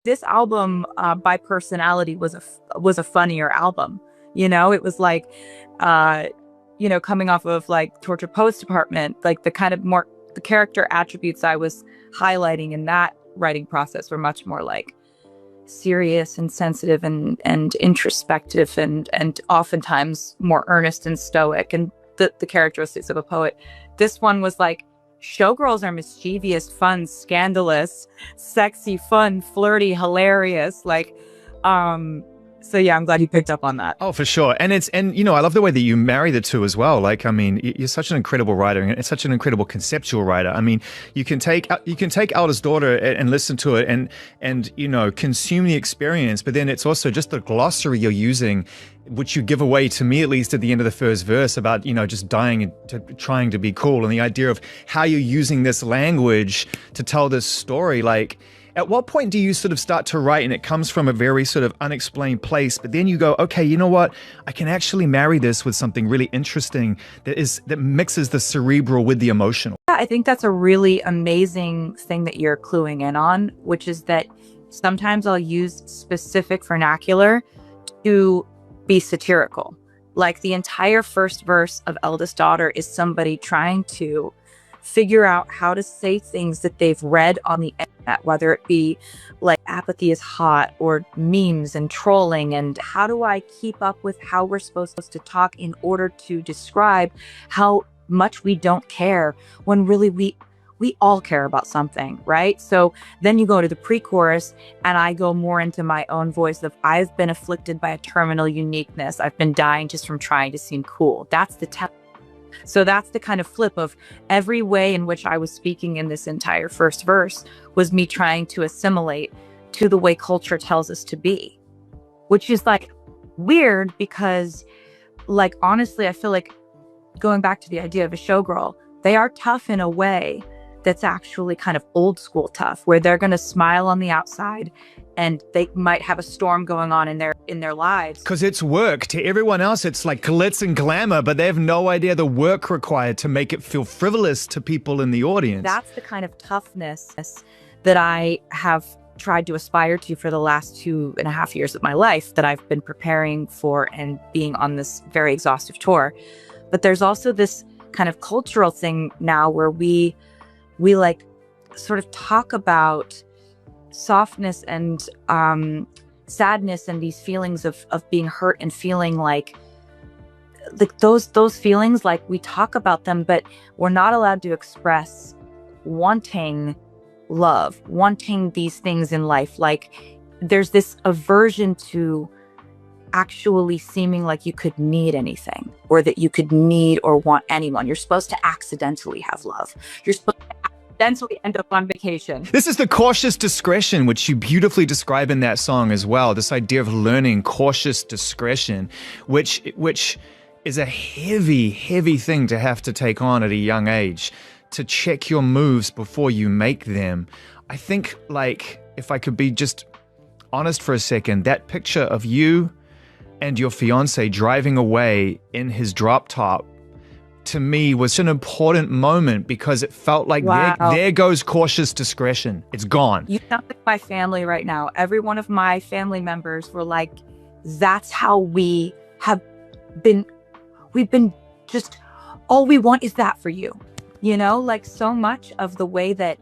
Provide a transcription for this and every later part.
This album, by personality, was a funnier album. It was like, uh, coming off of like Torture Post Department, like the kind of more the character attributes I was highlighting in that writing process were much more like serious and sensitive and introspective and oftentimes more earnest and stoic and the characteristics of a poet. This one was like, showgirls are mischievous, fun, scandalous, sexy, fun, flirty, hilarious. Like, so yeah, I'm glad you picked up on that. Oh, for sure. And I love the way that you marry the two as well. Like, I mean, you're such an incredible writer and such an incredible conceptual writer. I mean, you can take Eldest Daughter and listen to it and consume the experience, but then it's also just the glossary you're using, which you give away, to me at least, at the end of the first verse about, just dying and trying to be cool, and the idea of how you're using this language to tell this story. Like, at what point do you sort of start to write and it comes from a very sort of unexplained place, but then you go, okay, you know what? I can actually marry this with something really interesting that mixes the cerebral with the emotional. Yeah, I think that's a really amazing thing that you're cluing in on, which is that sometimes I'll use specific vernacular to be satirical. Like the entire first verse of Eldest Daughter is somebody trying to figure out how to say things that they've read on the internet, whether it be like apathy is hot or memes and trolling, and how do I keep up with how we're supposed to talk in order to describe how much we don't care when really we all care about something, right? So then you go to the pre-chorus and I go more into my own voice of, I've been afflicted by a terminal uniqueness. I've been dying just from trying to seem cool. That's the So that's the kind of flip of every way in which I was speaking in this entire first verse was me trying to assimilate to the way culture tells us to be, which is like weird because, like, honestly, I feel like going back to the idea of a showgirl, they are tough in a way that's actually kind of old school tough, where they're going to smile on the outside and they might have a storm going on in their lives. Because it's work. To everyone else, it's like glitz and glamour, but they have no idea the work required to make it feel frivolous to people in the audience. That's the kind of toughness that I have tried to aspire to for the last 2.5 years of my life, that I've been preparing for and being on this very exhaustive tour. But there's also this kind of cultural thing now where we like sort of talk about softness and sadness and these feelings of being hurt and feeling like those feelings, like we talk about them, but we're not allowed to express wanting love, wanting these things in life. Like there's this aversion to actually seeming like you could need anything or that you could need or want anyone. You're supposed to accidentally have love. You're supposed to accidentally end up on vacation. This is the cautious discretion, which you beautifully describe in that song as well. This idea of learning cautious discretion, which is a heavy, heavy thing to have to take on at a young age, to check your moves before you make them. I think, like, if I could be just honest for a second, that picture of you and your fiance driving away in his drop top, to me, was an important moment because it felt like there goes cautious discretion. It's gone. You sound like my family right now. Every one of my family members were like, that's how we have been. We've been just, all we want is that for you. Like so much of the way that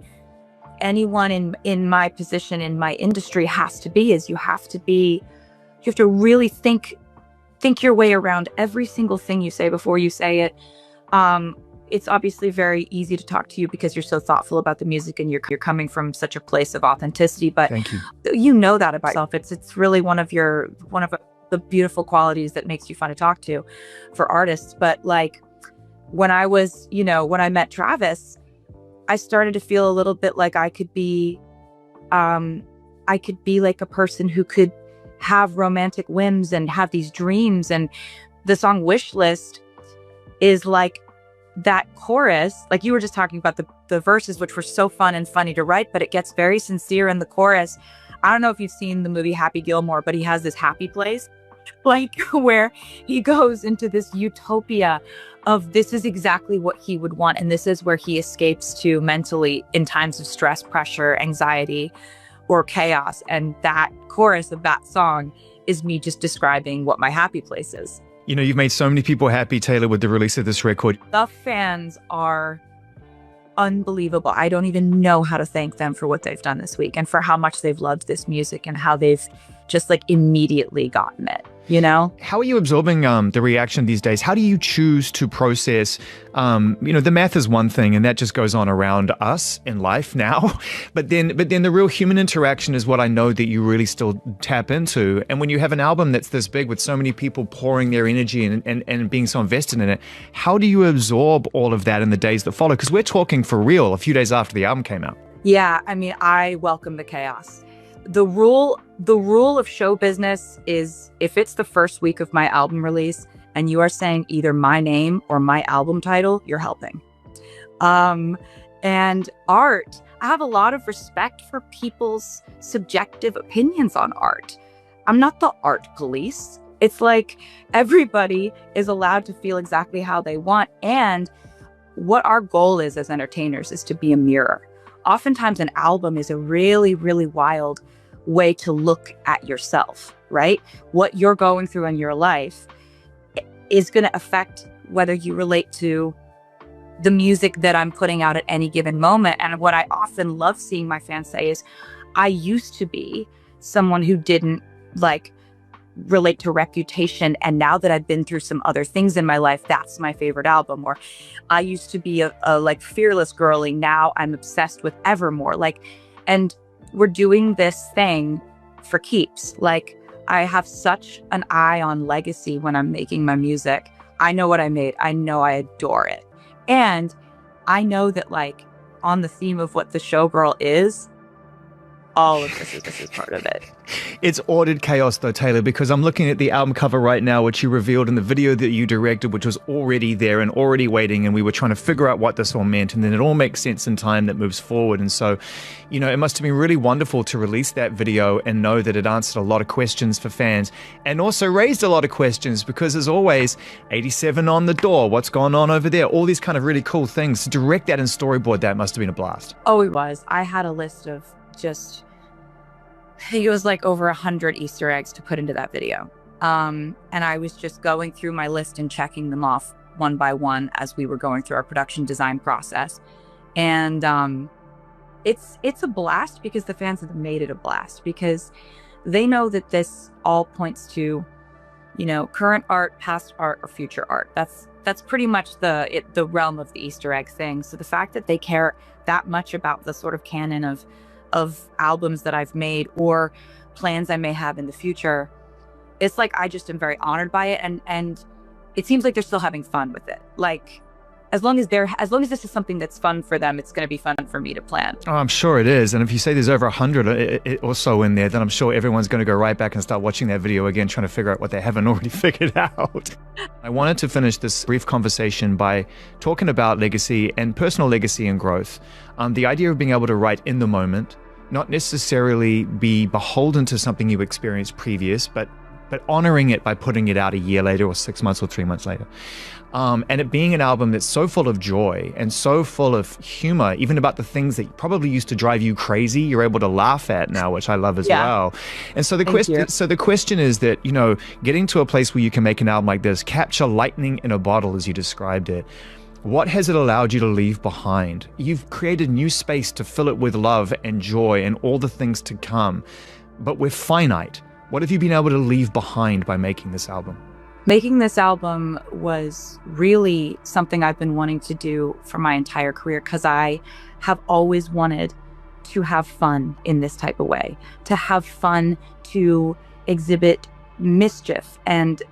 anyone in my position in my industry has to be is you have to really think your way around every single thing you say before you say it. It's obviously very easy to talk to you because you're so thoughtful about the music and you're coming from such a place of authenticity, but thank you. You know that about yourself. It's really one of the beautiful qualities that makes you fun to talk to for artists. But like when I met Travis, I started to feel a little bit like I could be like a person who could have romantic whims and have these dreams. And the song Wish List is like that chorus, like you were just talking about the verses, which were so fun and funny to write, but it gets very sincere in the chorus. I don't know if you've seen the movie Happy Gilmore, but he has this happy place, like where he goes into this utopia of this is exactly what he would want. And this is where he escapes to mentally in times of stress, pressure, anxiety, or chaos. And that chorus of that song is me just describing what my happy place is. You know, you've made so many people happy, Taylor, with the release of this record. The fans are unbelievable. I don't even know how to thank them for what they've done this week and for how much they've loved this music and how they've just like immediately gotten it, you know? How are you absorbing the reaction these days? How do you choose to process, the math is one thing and that just goes on around us in life now. But then the real human interaction is what I know that you really still tap into. And when you have an album that's this big with so many people pouring their energy and being so invested in it, how do you absorb all of that in the days that follow? Because we're talking for real a few days after the album came out. Yeah, I mean, I welcome the chaos. The rule of show business is if it's the first week of my album release and you are saying either my name or my album title, you're helping. And art, I have a lot of respect for people's subjective opinions on art. I'm not the art police. It's like everybody is allowed to feel exactly how they want. And what our goal is as entertainers is to be a mirror. Oftentimes an album is a really, really wild way to look at yourself, right? What you're going through in your life is going to affect whether you relate to the music that I'm putting out at any given moment. And what I often love seeing my fans say is, I used to be someone who didn't like relate to Reputation, and now that I've been through some other things in my life, that's my favorite album. Or I used to be a like fearless girly, now I'm obsessed with Evermore. Like, and we're doing this thing for keeps. Like, I have such an eye on legacy when I'm making my music. I know what I made. I know I adore it. And I know that, like, on the theme of what the showgirl is, all of this is part of it. It's ordered chaos though, Taylor, because I'm looking at the album cover right now, which you revealed in the video that you directed, which was already there and already waiting, and we were trying to figure out what this all meant, and then it all makes sense in time that moves forward. And so, you know, it must have been really wonderful to release that video and know that it answered a lot of questions for fans and also raised a lot of questions because, as always, 87 on the door, what's going on over there, all these kind of really cool things. To direct that and storyboard that must have been a blast. Oh, it was. I had a list of just, I think it was like over 100 Easter eggs to put into that video. And I was just going through my list and checking them off one by one as we were going through our production design process. And it's a blast because the fans have made it a blast, because they know that this all points to, you know, current art, past art, or future art. That's pretty much the realm of the Easter egg thing. So the fact that they care that much about the sort of canon of albums that I've made or plans I may have in the future, it's like I just am very honored by it, and it seems like they're still having fun with it. Like, as long as this is something that's fun for them, it's going to be fun for me to plan. Oh, I'm sure it is. And if you say there's over 100 or so in there, then I'm sure everyone's going to go right back and start watching that video again, trying to figure out what they haven't already figured out. I wanted to finish this brief conversation by talking about legacy and personal legacy and growth. The idea of being able to write in the moment, not necessarily be beholden to something you experienced previous, but honoring it by putting it out a year later or 6 months or 3 months later. And it being an album that's so full of joy and so full of humor, even about the things that probably used to drive you crazy, you're able to laugh at now, which I love as well. And so the question is that, you know, getting to a place where you can make an album like this, capture lightning in a bottle as you described it, what has it allowed you to leave behind? You've created new space to fill it with love and joy and all the things to come, but we're finite. What have you been able to leave behind by making this album? Making this album was really something I've been wanting to do for my entire career, because I have always wanted to have fun in this type of way, to have fun, to exhibit mischief and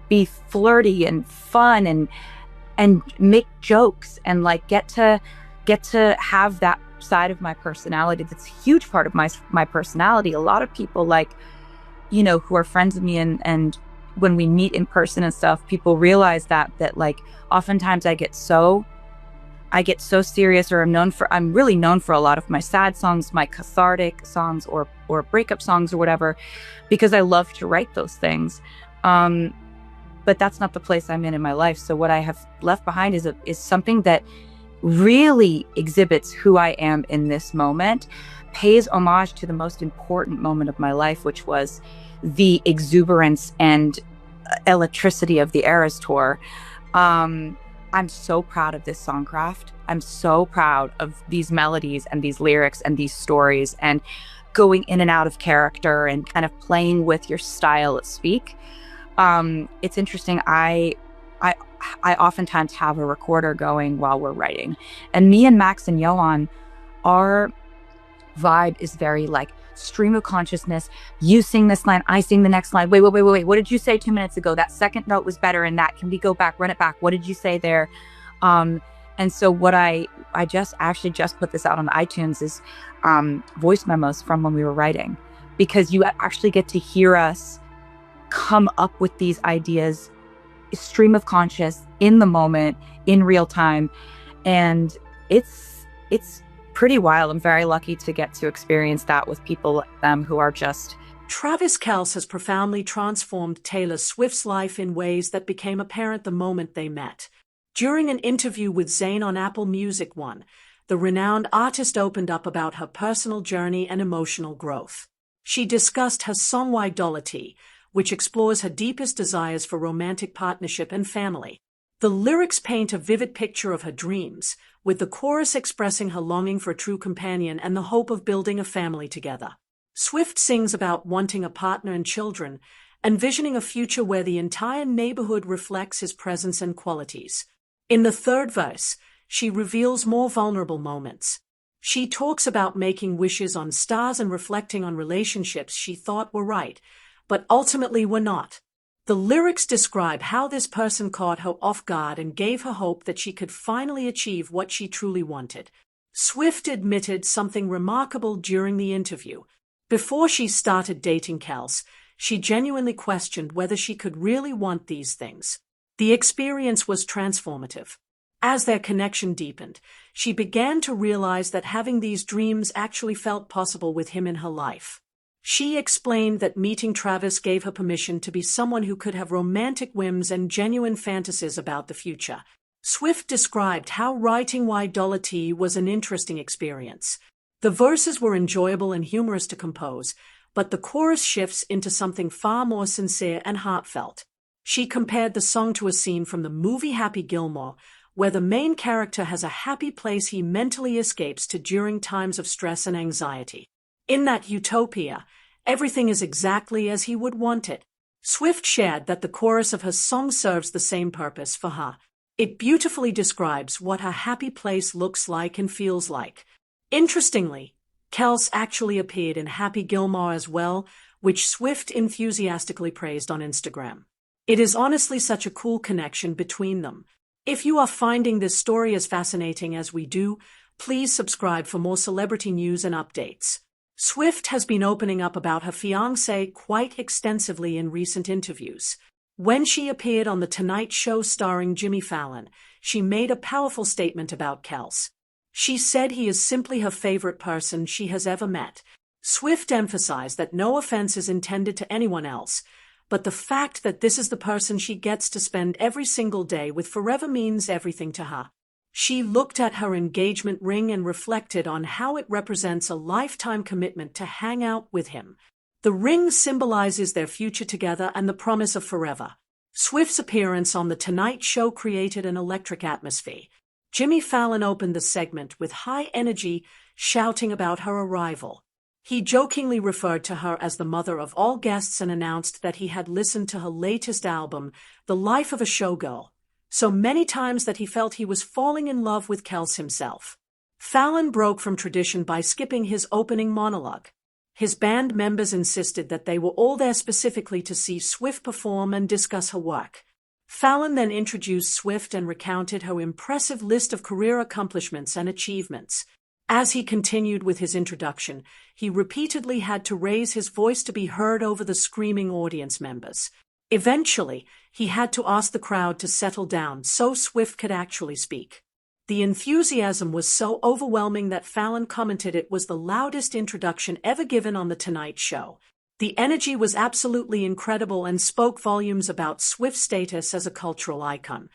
be flirty and fun and make jokes and like get to have that side of my personality that's a huge part of my personality. A lot of people, like, you know, who are friends with me and when we meet in person and stuff, people realize that like oftentimes I get so serious, or I'm really known for a lot of my sad songs, my cathartic songs, or breakup songs or whatever, because I love to write those things. But that's not the place I'm in my life. So what I have left behind is something that really exhibits who I am in this moment, pays homage to the most important moment of my life, which was the exuberance and electricity of the Eras tour. I'm so proud of this songcraft. I'm so proud of these melodies and these lyrics and these stories and going in and out of character and kind of playing with your style at speak. It's interesting. I oftentimes have a recorder going while we're writing, and me and Max and Johan, our vibe is very like stream of consciousness. You sing this line, I sing the next line. Wait. What did you say 2 minutes ago? That second note was better in that. Can we go back, run it back? What did you say there? And so what I just actually just put this out on iTunes is voice memos from when we were writing, because you actually get to hear us come up with these ideas, stream of conscious, in the moment, in real time. And it's pretty wild. I'm very lucky to get to experience that with people like them who are just... Travis Kelce has profoundly transformed Taylor Swift's life in ways that became apparent the moment they met. During an interview with Zayn on Apple Music One, the renowned artist opened up about her personal journey and emotional growth. She discussed her song Idolity, which explores her deepest desires for romantic partnership and family. The lyrics paint a vivid picture of her dreams, with the chorus expressing her longing for a true companion and the hope of building a family together. Swift sings about wanting a partner and children, envisioning a future where the entire neighborhood reflects his presence and qualities. In the third verse, she reveals more vulnerable moments. She talks about making wishes on stars and reflecting on relationships she thought were right, but ultimately were not. The lyrics describe how this person caught her off guard and gave her hope that she could finally achieve what she truly wanted. Swift admitted something remarkable during the interview. Before she started dating Kelce, she genuinely questioned whether she could really want these things. The experience was transformative. As their connection deepened, she began to realize that having these dreams actually felt possible with him in her life. She explained that meeting Travis gave her permission to be someone who could have romantic whims and genuine fantasies about the future. Swift described how writing Idolity was an interesting experience. The verses were enjoyable and humorous to compose, but the chorus shifts into something far more sincere and heartfelt. She compared the song to a scene from the movie Happy Gilmore, where the main character has a happy place he mentally escapes to during times of stress and anxiety. In that utopia, everything is exactly as he would want it. Swift shared that the chorus of her song serves the same purpose for her. It beautifully describes what her happy place looks like and feels like. Interestingly, Kelce actually appeared in Happy Gilmore as well, which Swift enthusiastically praised on Instagram. It is honestly such a cool connection between them. If you are finding this story as fascinating as we do, please subscribe for more celebrity news and updates. Swift has been opening up about her fiancé quite extensively in recent interviews. When she appeared on The Tonight Show starring Jimmy Fallon, she made a powerful statement about Kelce. She said he is simply her favorite person she has ever met. Swift emphasized that no offense is intended to anyone else, but the fact that this is the person she gets to spend every single day with forever means everything to her. She looked at her engagement ring and reflected on how it represents a lifetime commitment to hang out with him. The ring symbolizes their future together and the promise of forever. Swift's appearance on The Tonight Show created an electric atmosphere. Jimmy Fallon opened the segment with high energy, shouting about her arrival. He jokingly referred to her as the mother of all guests and announced that he had listened to her latest album, The Life of a Showgirl, so many times that he felt he was falling in love with Kelce himself. Fallon broke from tradition by skipping his opening monologue. His band members insisted that they were all there specifically to see Swift perform and discuss her work. Fallon then introduced Swift and recounted her impressive list of career accomplishments and achievements. As he continued with his introduction, he repeatedly had to raise his voice to be heard over the screaming audience members. Eventually, he had to ask the crowd to settle down so Swift could actually speak. The enthusiasm was so overwhelming that Fallon commented it was the loudest introduction ever given on The Tonight Show. The energy was absolutely incredible and spoke volumes about Swift's status as a cultural icon.